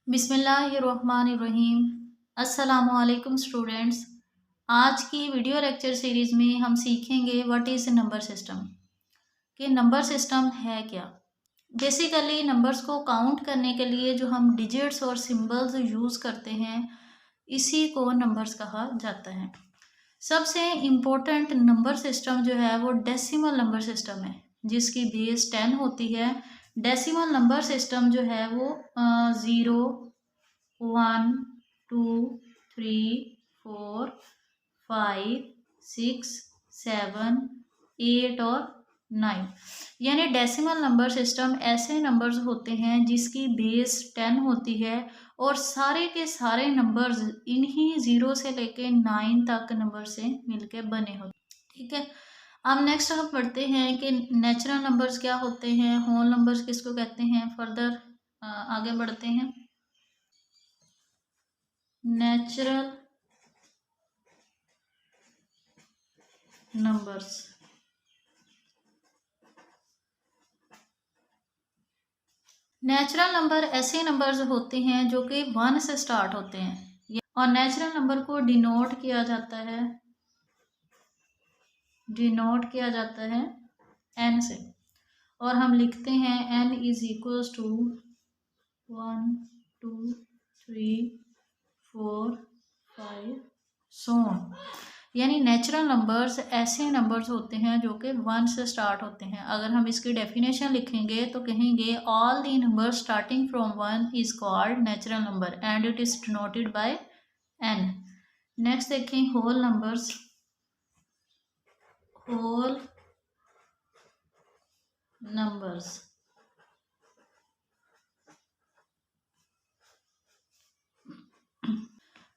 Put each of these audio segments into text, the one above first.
बिस्मिल्लाहिर्रहमानिर्रहीम। अस्सलामुअलैकुम स्टूडेंट्स। आज की वीडियो लेक्चर सीरीज़ में हम सीखेंगे व्हाट इज़ नंबर सिस्टम, कि नंबर सिस्टम है क्या। बेसिकली नंबर्स को काउंट करने के लिए जो हम डिजिट्स और सिंबल्स यूज़ करते हैं, इसी को नंबर्स कहा जाता है। सबसे इम्पोर्टेंट नंबर सिस्टम जो है वो डेसिमल नंबर सिस्टम है, जिसकी बेस 10 होती है। डेसिमल नंबर सिस्टम जो है वो 0, 1, 2, 3, 4, 5, 6, 7, 8 और 9, यानी डेसिमल नंबर सिस्टम ऐसे नंबर्स होते हैं जिसकी बेस 10 होती है और सारे के सारे नंबर्स इन्हीं 0 से लेके 9 तक नंबर से मिलके बने होते हैं। ठीक है, अब नेक्स्ट हम पढ़ते हैं कि नेचुरल नंबर्स क्या होते हैं, होल नंबर्स किसको कहते हैं। फर्दर आगे बढ़ते हैं। नेचुरल नंबर्स, नेचुरल नंबर ऐसे नंबर्स होते हैं जो कि 1 से स्टार्ट होते हैं और नेचुरल नंबर को डिनोट किया जाता है n से, और हम लिखते हैं n is equals to 1, 2, 3, 4, 5 so on. यानी नेचुरल नंबर्स ऐसे नंबर्स होते हैं जो कि 1 से स्टार्ट होते हैं। अगर हम इसकी डेफिनेशन लिखेंगे तो कहेंगे all the numbers starting from 1 is called natural number and it is denoted by n। Next देखें whole numbers. Whole numbers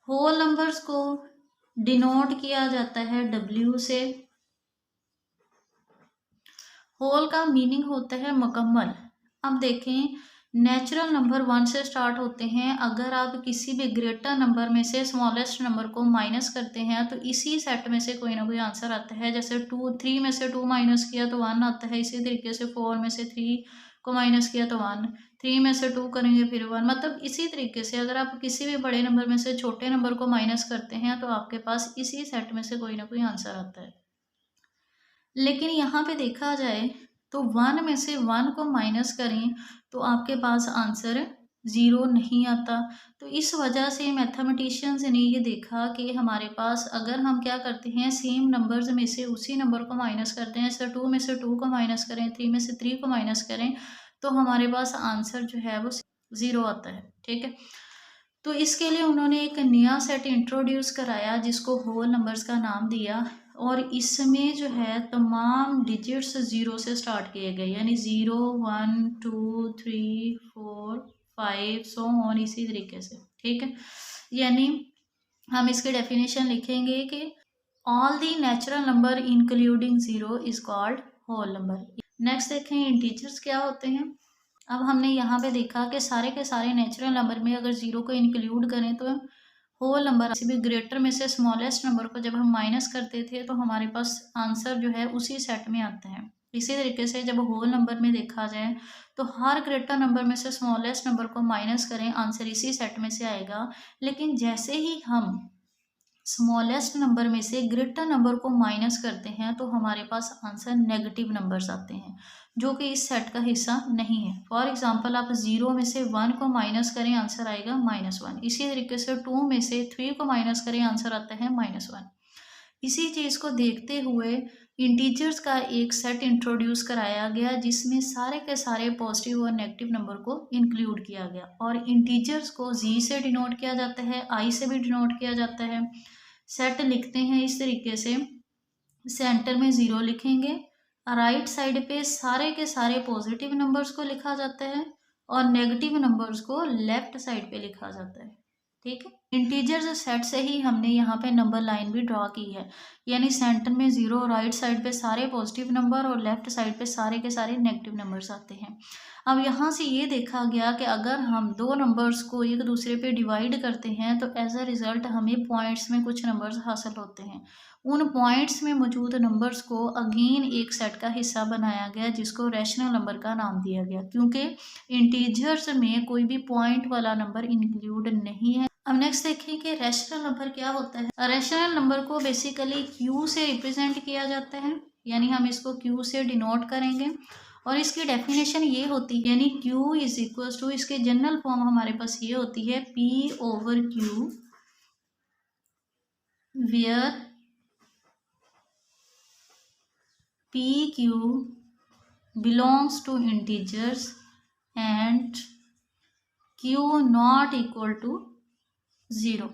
whole numbers को डिनोट किया जाता है W से। होल का मीनिंग होता है मुकम्मल। अब देखें, नेचुरल नंबर 1 से स्टार्ट होते हैं। अगर आप किसी भी ग्रेटर नंबर में से स्मॉलेस्ट नंबर को माइनस करते हैं तो इसी सेट में से कोई ना कोई आंसर आता है। जैसे 3 में से 2 माइनस किया तो 1 आता है। इसी तरीके से 4 में से 3 को माइनस किया तो 1, 3 में से 2 करेंगे फिर 1। मतलब इसी तरीके से अगर आप किसी भी बड़े नंबर में से छोटे नंबर को माइनस करते हैं तो आपके पास इसी सेट में से कोई ना कोई आंसर आता है। लेकिन यहाँ पे देखा जाए तो 1 में से 1 को माइनस करें तो आपके पास आंसर 0 नहीं आता। तो इस वजह से मैथमेटिशियंस ने ये देखा कि हमारे पास अगर हम क्या करते हैं, सेम नंबर्स में से उसी नंबर को माइनस करते हैं। जैसे 2 में से 2 को माइनस करें, 3 में से 3 को माइनस करें तो हमारे पास आंसर जो है वो 0 आता है। ठीक है, तो इसके लिए उन्होंने एक नया सेट इंट्रोड्यूस कराया जिसको होल नंबर्स का नाम दिया, और इसमें जो है तमाम डिजिट्स 0 से स्टार्ट किए गए, यानी 0, 1, 2, 3, 4, 5 सो ऑन, इसी तरीके से। ठीक है, यानी हम इसकी डेफिनेशन लिखेंगे कि all the natural number including 0 is called whole number. Next देखें इंटीजर्स क्या होते हैं। अब हमने यहाँ पे देखा कि सारे के सारे नेचुरल नंबर में अगर 0 को इंक्लूड करें तो होल नंबर, किसी भी ग्रेटर में से स्मॉलेस्ट नंबर को जब हम माइनस करते थे तो हमारे पास आंसर जो है उसी सेट में आता है। इसी तरीके से जब होल नंबर में देखा जाए तो हर ग्रेटर नंबर में से स्मॉलेस्ट नंबर को माइनस करें, आंसर इसी सेट में से आएगा। लेकिन जैसे ही हम स्मॉलेस्ट नंबर में से ग्रेटर नंबर को माइनस करते हैं तो हमारे पास आंसर नेगेटिव नंबर्स आते हैं जो कि इस सेट का हिस्सा नहीं है। फॉर एग्जांपल आप 0 में से 1 को माइनस करें, आंसर आएगा -1। इसी तरीके से 2 में से 3 को माइनस करें, आंसर आता है -1। इसी चीज़ को देखते हुए इंटीजर्स का एक सेट इंट्रोड्यूस कराया गया जिसमें सारे के सारे पॉजिटिव और नेगेटिव नंबर को इंक्लूड किया गया। और इंटीजर्स को जी से डिनोट किया जाता है, आई से भी डिनोट किया जाता है। सेट लिखते हैं इस तरीके से, सेंटर में 0 लिखेंगे, राइट साइड पे सारे के सारे पॉजिटिव नंबर्स को लिखा जाता है और नेगेटिव नंबर्स को लेफ्ट साइड पे लिखा जाता है। ठीक है। इंटीजर्स सेट से ही हमने यहाँ पे नंबर लाइन भी ड्रॉ की है, यानी सेंटर में 0, राइट साइड पे सारे पॉजिटिव नंबर और लेफ्ट साइड पे सारे के सारे नेगेटिव नंबर्स आते हैं। अब यहाँ से ये देखा गया कि अगर हम दो नंबर्स को एक दूसरे पे डिवाइड करते हैं तो एज अ रिज़ल्ट हमें पॉइंट्स में कुछ नंबर्स हासिल होते हैं। उन पॉइंट्स में मौजूद नंबर्स को अगेन एक सेट का हिस्सा बनाया गया जिसको रैशनल नंबर का नाम दिया गया, क्योंकि इंटीजर्स में कोई भी पॉइंट वाला नंबर इंक्लूड नहीं है। अब नेक्स्ट देखें कि रैशनल नंबर क्या होता है। रैशनल नंबर को बेसिकली क्यू से रिप्रेजेंट किया जाता है, यानी हम इसको क्यू से डिनोट करेंगे और इसकी डेफिनेशन ये होती है, यानी क्यू इज इक्वल टू, इसके जनरल फॉर्म हमारे पास ये होती है P over Q where P Q belongs to integers and Q not equal to 0।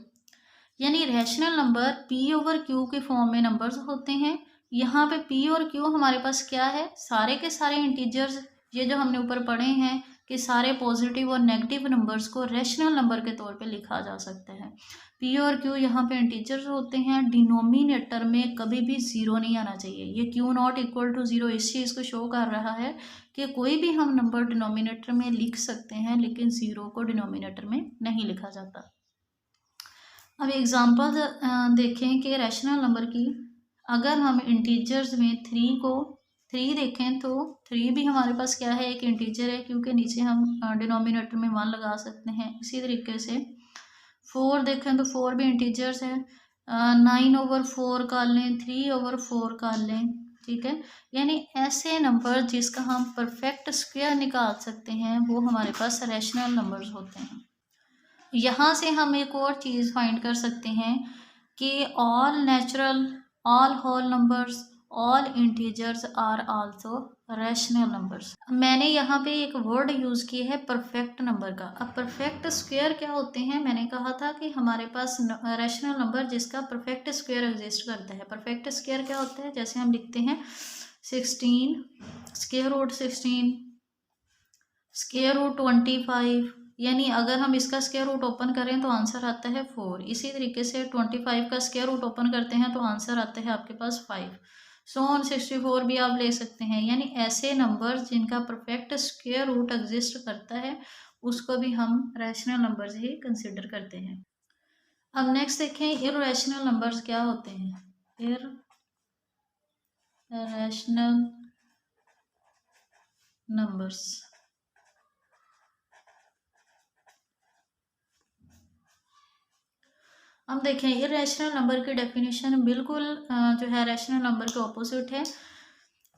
यानी rational number p over q के फॉर्म में नंबर्स होते हैं। यहाँ पे p और q हमारे पास क्या है, सारे के सारे इंटीजर्स, ये जो हमने ऊपर पढ़े हैं कि सारे पॉजिटिव और नेगेटिव नंबर्स को रैशनल नंबर के तौर पे लिखा जा सकता है। p और q यहाँ पे इंटीजर्स होते हैं। डिनोमिनेटर में कभी भी 0 नहीं आना चाहिए। ये q नॉट इक्वल टू 0 इस चीज़ को शो कर रहा है कि कोई भी हम नंबर डिनोमिनेटर में लिख सकते हैं, लेकिन 0 को डिनोमिनेटर में नहीं लिखा जाता। अब एग्जांपल देखें कि रैशनल नंबर की, अगर हम इंटीजर्स में 3 देखें तो 3 भी हमारे पास क्या है, एक इंटीजर है, क्योंकि नीचे हम डिनोमिनेटर में 1 लगा सकते हैं। इसी तरीके से 4 देखें तो 4 भी इंटीजर्स है। 9 ओवर 4 कर लें, 3 ओवर 4 कर लें, ठीक है। यानी ऐसे नंबर जिसका हम परफेक्ट स्क्वायर निकाल सकते हैं वो हमारे पास रैशनल नंबर्स होते हैं। यहाँ से हम एक और चीज़ फाइंड कर सकते हैं कि all natural, all whole numbers, all integers are also rational numbers. मैंने यहाँ पे एक वर्ड यूज़ किया है परफेक्ट नंबर का। अब परफेक्ट स्क्वायर क्या होते हैं, मैंने कहा था कि हमारे पास रैशनल नंबर जिसका परफेक्ट स्क्वायर एग्जिस्ट करता है। परफेक्ट स्क्वायर क्या होता है, जैसे हम लिखते हैं 16 स्क्वायर रूट 16 स्क्वायर रूट 25, यानी अगर हम इसका स्क्वायर रूट ओपन करें तो आंसर आता है 4। इसी तरीके से 25 का स्क्वायर रूट ओपन करते हैं तो आंसर आता है आपके पास 5। सो ऑन 64 भी आप ले सकते हैं। यानी ऐसे नंबर जिनका परफेक्ट स्क्वायर रूट एग्जिस्ट करता है उसको भी हम रैशनल नंबर्स ही कंसिडर करते हैं। अब नेक्स्ट देखें इररेशनल नंबर्स क्या होते हैं। इररेशनल नंबर्स, हम देखें इरेशनल नंबर की डेफिनेशन बिल्कुल जो है रैशनल नंबर के ऑपोजिट है।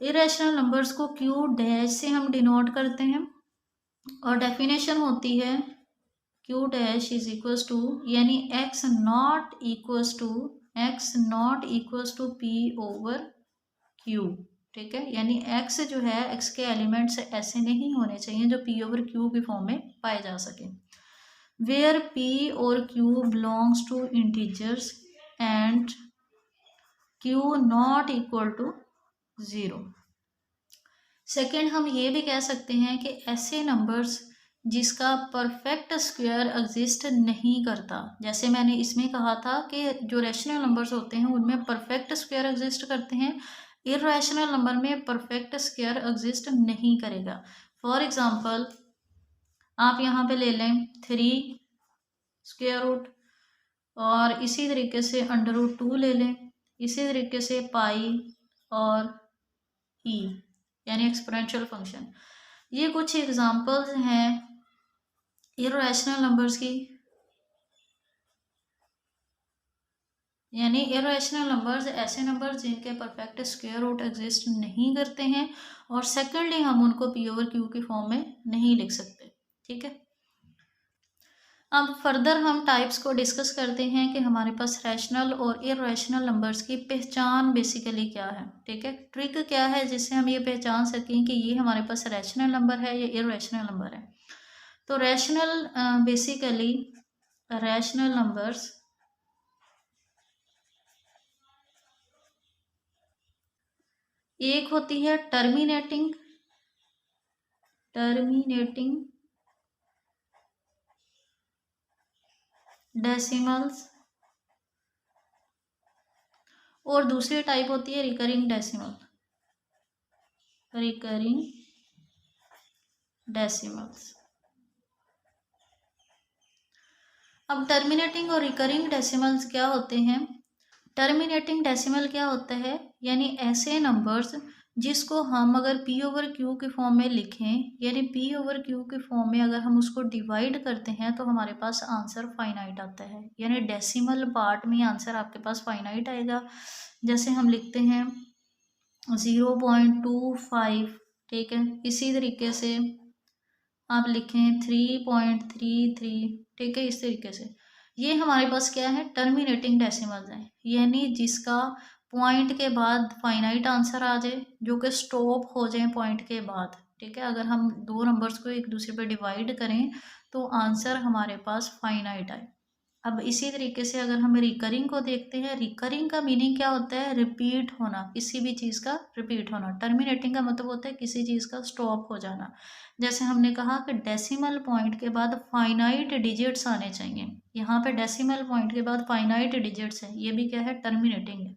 इरेशनल नंबर्स को क्यू डैश से हम डिनोट करते हैं और डेफिनेशन होती है Q dash is equals to, यानी x not equals to P over Q, ठीक है। यानी एक्स जो है, एक्स के एलिमेंट्स ऐसे नहीं होने चाहिए जो पी ओवर क्यू की फॉर्म में पाए जा सके। where p or q belongs to integers and q not equal to 0। Second, हम ये भी कह सकते हैं कि ऐसे नंबर्स जिसका परफेक्ट स्क्वायर एग्जिस्ट नहीं करता, जैसे मैंने इसमें कहा था कि जो रैशनल नंबर्स होते हैं उनमें परफेक्ट स्क्वायर एग्जिस्ट करते हैं, इररेशनल नंबर में परफेक्ट स्क्वायर एग्जिस्ट नहीं करेगा। फॉर एग्जांपल आप यहाँ पे ले लें 3 स्क्वायर रूट, और इसी तरीके से √2 ले लें, इसी तरीके से पाई और ई, यानी एक्सपोनेंशियल फंक्शन। ये कुछ एग्जांपल्स हैं इररेशनल नंबर्स की। यानी इररेशनल नंबर्स ऐसे नंबर्स जिनके परफेक्ट स्क्वायर रूट एग्जिस्ट नहीं करते हैं, और सेकेंडली हम उनको पी ओवर क्यू की फॉर्म में नहीं लिख सकते, ठीक है। अब फर्दर हम टाइप्स को डिस्कस करते हैं कि हमारे पास रैशनल और इररेशनल नंबर्स की पहचान बेसिकली क्या है, ठीक है। ट्रिक क्या है जिससे हम ये पहचान सकें कि ये हमारे पास रैशनल नंबर है या इररेशनल नंबर है। तो रैशनल बेसिकली रैशनल नंबर्स एक होती है टर्मिनेटिंग डेसिमल्स, और दूसरी टाइप होती है रिकरिंग डेसिमल, रिकरिंग डेसिमल्स। अब टर्मिनेटिंग और रिकरिंग डेसिमल्स क्या होते हैं? टर्मिनेटिंग डेसिमल क्या होता है, यानी ऐसे नंबर्स जिसको हम अगर पी ओवर क्यू के फॉर्म में लिखें, यानी पी ओवर क्यू के फॉर्म में अगर हम उसको डिवाइड करते हैं तो हमारे पास आंसर फाइनाइट आता है, यानी डेसिमल पार्ट में आंसर आपके पास फाइनाइट आएगा। जैसे हम लिखते हैं 0.25, ठीक है। इसी तरीके से आप लिखें 3.33, ठीक है। इस तरीके से ये हमारे पास क्या है, टर्मिनेटिंग डेसिमल्स हैं, यानी जिसका पॉइंट के बाद फाइनाइट आंसर आ जाए, जो कि स्टॉप हो जाए पॉइंट के बाद, ठीक है। अगर हम दो नंबर्स को एक दूसरे पे डिवाइड करें तो आंसर हमारे पास फाइनाइट आए। अब इसी तरीके से अगर हम रिकरिंग को देखते हैं, रिकरिंग का मीनिंग क्या होता है, रिपीट होना, किसी भी चीज़ का रिपीट होना। टर्मिनेटिंग का मतलब होता है किसी चीज़ का स्टॉप हो जाना। जैसे हमने कहा कि डेसिमल पॉइंट के बाद फाइनाइट डिजिट्स आने चाहिए, यहाँ पे डेसिमल पॉइंट के बाद फाइनाइट डिजिट्स है, ये भी क्या है, टर्मिनेटिंग है।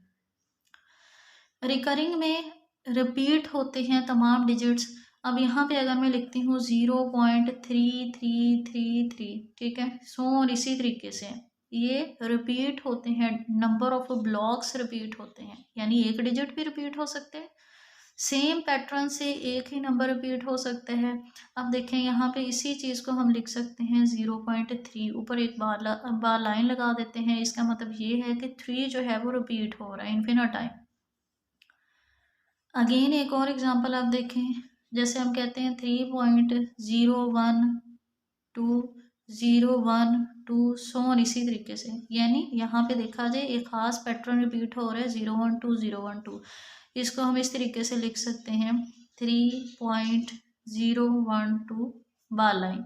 रिकरिंग में रिपीट होते हैं तमाम डिजिट्स। अब यहाँ पे अगर मैं लिखती हूँ 0.3333, ठीक है, सो और इसी तरीके से ये रिपीट होते हैं, नंबर ऑफ ब्लॉक्स रिपीट होते हैं, यानी एक डिजिट भी रिपीट हो सकते हैं, सेम पैटर्न से एक ही नंबर रिपीट हो सकते हैं। अब देखें यहाँ पे इसी चीज़ को हम लिख सकते हैं 0.3, ऊपर एक बार लाइन लगा देते हैं, इसका मतलब ये है कि 3 जो है वो रिपीट हो रहा है इन्फिनिट टाइम। अगेन एक और एग्जांपल आप देखें, जैसे हम कहते हैं 3.012 सो ऑन इसी तरीके से, यानी यहाँ पे देखा जाए एक खास पैटर्न रिपीट हो रहा है 012 इसको हम इस तरीके से लिख सकते हैं 3.012 बार लाइन।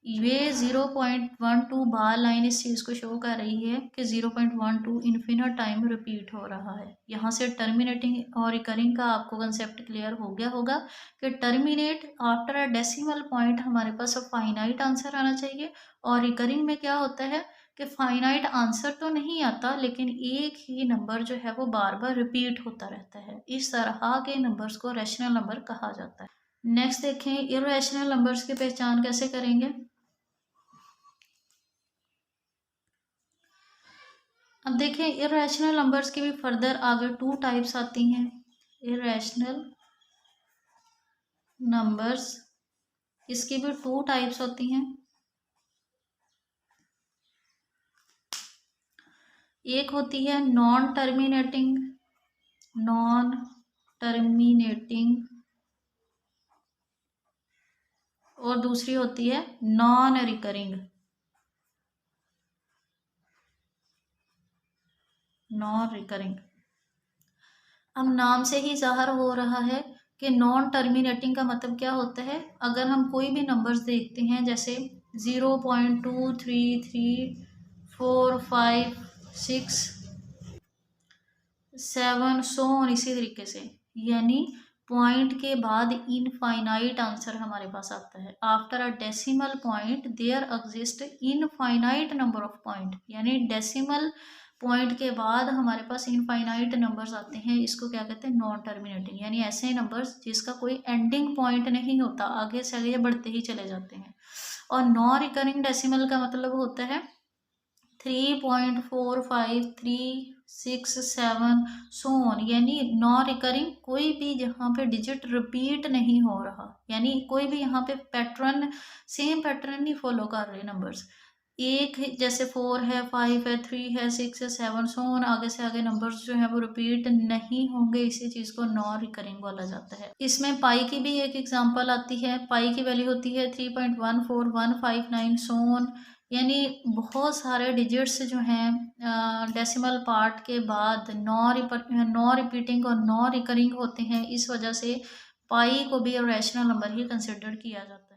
ये 0.12 बार लाइन इस चीज़ को शो कर रही है कि 0.12 इन्फिनिट टाइम रिपीट हो रहा है। यहाँ से टर्मिनेटिंग और रिकरिंग का आपको कंसेप्ट क्लियर हो गया होगा कि terminate after a decimal point हमारे पास फाइनाइट आंसर आना चाहिए, और रिकरिंग में क्या होता है कि फाइनाइट आंसर तो नहीं आता, लेकिन एक ही नंबर जो है वो बार बार रिपीट होता रहता है। इस तरह के नंबर्स को रैशनल नंबर कहा जाता है। नेक्स्ट देखें, इर्रेशनल नंबर्स की पहचान कैसे करेंगे। अब देखें इर्रेशनल नंबर्स की भी फर्दर आगे 2 टाइप्स आती हैं। इर्रेशनल नंबर्स, इसकी भी 2 टाइप्स होती हैं। एक होती है नॉन टर्मिनेटिंग और दूसरी होती है नॉन रिकरिंग। अब नाम से ही ज़ाहिर हो रहा है कि नॉन टर्मिनेटिंग का मतलब क्या होता है। अगर हम कोई भी नंबर्स देखते हैं, जैसे 0.23345 6 7 सो और इसी तरीके से, यानी पॉइंट के बाद इनफाइनाइट आंसर हमारे पास आता है। After a decimal point there exist infinite number of point, यानी डेसिमल पॉइंट के बाद हमारे पास इनफाइनाइट नंबर्स आते हैं, इसको क्या कहते हैं, नॉन टर्मिनेटिंग, यानी ऐसे नंबर्स जिसका कोई एंडिंग पॉइंट नहीं होता, आगे से आगे बढ़ते ही चले जाते हैं। और नॉन रिकरिंग डेसिमल का मतलब होता है 3.4536 सो ऑन, यानी नॉन रिकरिंग, कोई भी जहाँ पे डिजिट रिपीट नहीं हो रहा, यानी कोई भी यहाँ पे पैटर्न, सेम पैटर्न नहीं फॉलो कर रहे नंबर्स, एक जैसे 4 है, 5 है, 3 है, 6 है, 7 सो ऑन, आगे से आगे नंबर्स जो है वो रिपीट नहीं होंगे, इसी चीज़ को नॉन रिकरिंग बोला जाता है। इसमें पाई की भी एक एग्जांपल आती है। पाई की वैल्यू होती है 3.14159 सो ऑन, यानी बहुत सारे डिजिट्स जो हैं डेसिमल पार्ट के बाद नॉन रिपीटिंग और नॉन रिकरिंग होते हैं, इस वजह से पाई को भी रैशनल नंबर ही कंसिडर किया जाता है।